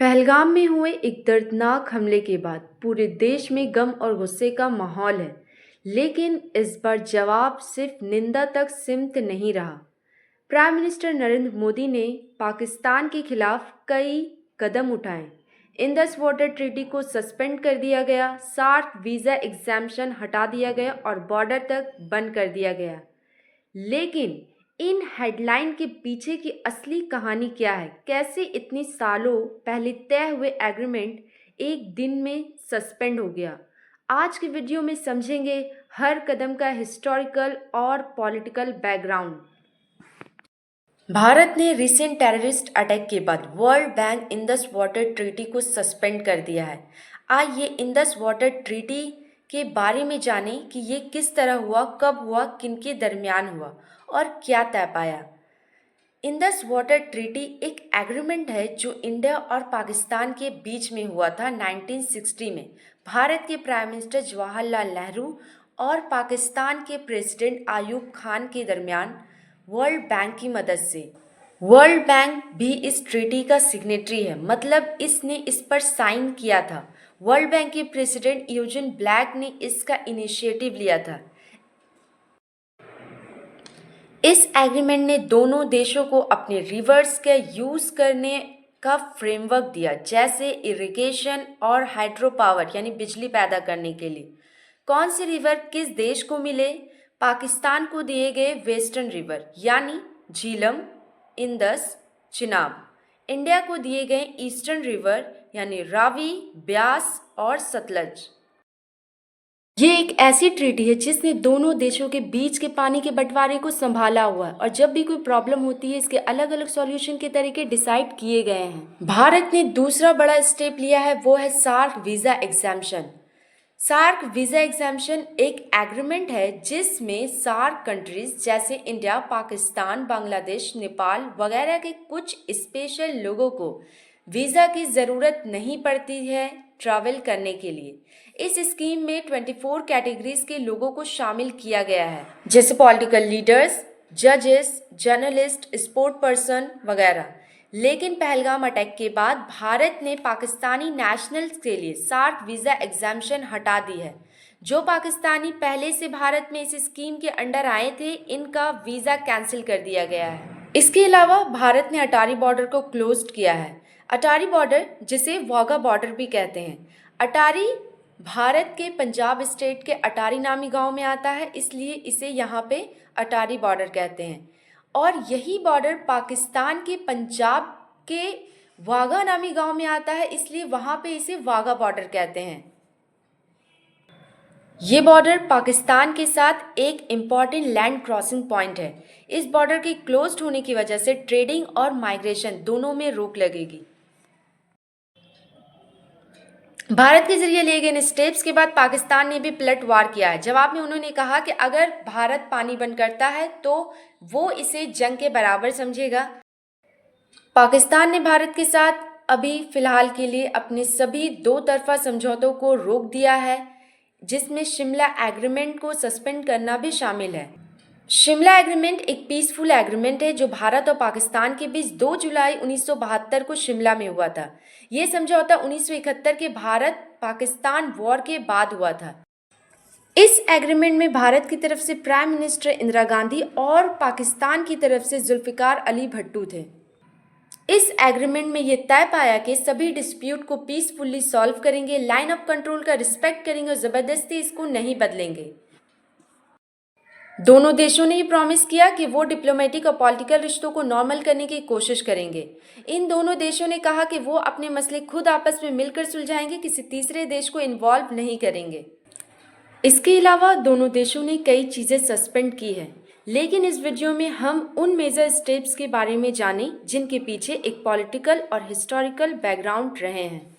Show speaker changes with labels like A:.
A: पहलगाम में हुए एक दर्दनाक हमले के बाद पूरे देश में गम और गुस्से का माहौल है। लेकिन इस बार जवाब सिर्फ निंदा तक सीमित नहीं रहा। प्राइम मिनिस्टर नरेंद्र मोदी ने पाकिस्तान के खिलाफ कई कदम उठाए। इंडस वाटर ट्रीटी को सस्पेंड कर दिया गया, सार्क वीज़ा एग्जाम्शन हटा दिया गया और बॉर्डर तक बंद कर दिया गया। लेकिन इन हेडलाइन के पीछे की असली कहानी क्या है? कैसे इतनी सालों पहले तय हुए एग्रीमेंट एक दिन में सस्पेंड हो गया? आज के वीडियो में समझेंगे हर कदम का हिस्टोरिकल और पॉलिटिकल बैकग्राउंड। भारत ने रिसेंट टेररिस्ट अटैक के बाद world bank Indus water treaty को सस्पेंड कर दिया है। आइए इंडस वाटर ट्रीटी के बारे में जानें कि ये किस तरह हुआ, कब हुआ, किनके दरमियान हुआ और क्या तय पाया। इंडस वाटर ट्रीटी एक एग्रीमेंट है जो इंडिया और पाकिस्तान के बीच में हुआ था 1960 में। भारत के प्राइम मिनिस्टर जवाहरलाल नेहरू और पाकिस्तान के प्रेसिडेंट आयूब खान के दरमियान वर्ल्ड बैंक की मदद से। वर्ल्ड बैंक भी इस ट्रीटी का सिग्नेटरी है, मतलब इसने इस पर साइन किया था। वर्ल्ड बैंक के प्रेसिडेंट यूजिन ब्लैक ने इसका इनिशिएटिव लिया था। इस एग्रीमेंट ने दोनों देशों को अपने रिवर्स का यूज़ करने का फ्रेमवर्क दिया, जैसे इरिगेशन और हाइड्रो पावर यानी बिजली पैदा करने के लिए। कौन से रिवर किस देश को मिले? पाकिस्तान को दिए गए वेस्टर्न रिवर यानी झीलम, इंडस, चिनाब। इंडिया को दिए गए ईस्टर्न रिवर यानी रावी, ब्यास और सतलज। ये एक ऐसी ट्रीटी है जिसने दोनों देशों के बीच के पानी के बंटवारे को संभाला हुआ है और जब भी कोई प्रॉब्लम होती है इसके अलग अलग सॉल्यूशन के तरीके डिसाइड किए गए हैं। भारत ने दूसरा बड़ा स्टेप लिया है, वो है SAARC visa exemption. SAARC visa exemption एक एग्रीमेंट है जिसमें सार्क कंट्रीज जैसे इंडिया, पाकिस्तान, बांग्लादेश, नेपाल वगैरह के कुछ स्पेशल लोगों को वीज़ा की ज़रूरत नहीं पड़ती है ट्रैवल करने के लिए। इस स्कीम में 24 कैटेगरीज के लोगों को शामिल किया गया है, जैसे पॉलिटिकल लीडर्स, जजेस, जर्नलिस्ट, स्पोर्ट पर्सन वगैरह। लेकिन पहलगाम अटैक के बाद भारत ने पाकिस्तानी नेशनल्स के लिए सार्क वीज़ा एग्जाम्शन हटा दी है। जो पाकिस्तानी पहले से भारत में इस स्कीम के अंडर आए थे, इनका वीज़ा कैंसिल कर दिया गया है। इसके अलावा भारत ने अटारी बॉर्डर को क्लोज किया है। अटारी बॉर्डर, जिसे वाघा बॉर्डर भी कहते हैं, अटारी भारत के पंजाब स्टेट के अटारी नामी गांव में आता है, इसलिए इसे यहाँ पे अटारी बॉर्डर कहते हैं। और यही बॉर्डर पाकिस्तान के पंजाब के वाघा नामी गांव में आता है, इसलिए वहाँ पे इसे वाघा बॉर्डर कहते हैं। ये बॉर्डर पाकिस्तान के साथ एक इम्पॉर्टेंट लैंड क्रॉसिंग पॉइंट है। इस बॉर्डर के क्लोज्ड होने की वजह से ट्रेडिंग और माइग्रेशन दोनों में रोक लगेगी। भारत के जरिए लिए गए इन स्टेप्स के बाद पाकिस्तान ने भी पलटवार किया है। जवाब में उन्होंने कहा कि अगर भारत पानी बंद करता है तो वो इसे जंग के बराबर समझेगा। पाकिस्तान ने भारत के साथ अभी फिलहाल के लिए अपने सभी दो तरफा समझौतों को रोक दिया है, जिसमें शिमला एग्रीमेंट को सस्पेंड करना भी शामिल है। शिमला एग्रीमेंट एक पीसफुल एग्रीमेंट है जो भारत और पाकिस्तान के बीच 2 जुलाई 1972 को शिमला में हुआ था। ये समझौता 1971 के भारत पाकिस्तान वॉर के बाद हुआ था। इस एग्रीमेंट में भारत की तरफ से प्राइम मिनिस्टर इंदिरा गांधी और पाकिस्तान की तरफ से जुल्फिकार अली भट्टू थे। इस एग्रीमेंट में ये तय पाया कि सभी डिस्प्यूट को पीसफुली सॉल्व करेंगे, लाइन ऑफ कंट्रोल का रिस्पेक्ट करेंगे और ज़बरदस्ती इसको नहीं बदलेंगे। दोनों देशों ने ये प्रॉमिस किया कि वो डिप्लोमेटिक और पॉलिटिकल रिश्तों को नॉर्मल करने की कोशिश करेंगे। इन दोनों देशों ने कहा कि वो अपने मसले खुद आपस में मिलकर सुलझाएंगे, किसी तीसरे देश को इन्वॉल्व नहीं करेंगे। इसके अलावा दोनों देशों ने कई चीज़ें सस्पेंड की हैं, लेकिन इस वीडियो में हम उन मेजर स्टेप्स के बारे में जानें जिनके पीछे एक पॉलिटिकल और हिस्टोरिकल बैकग्राउंड रहे हैं।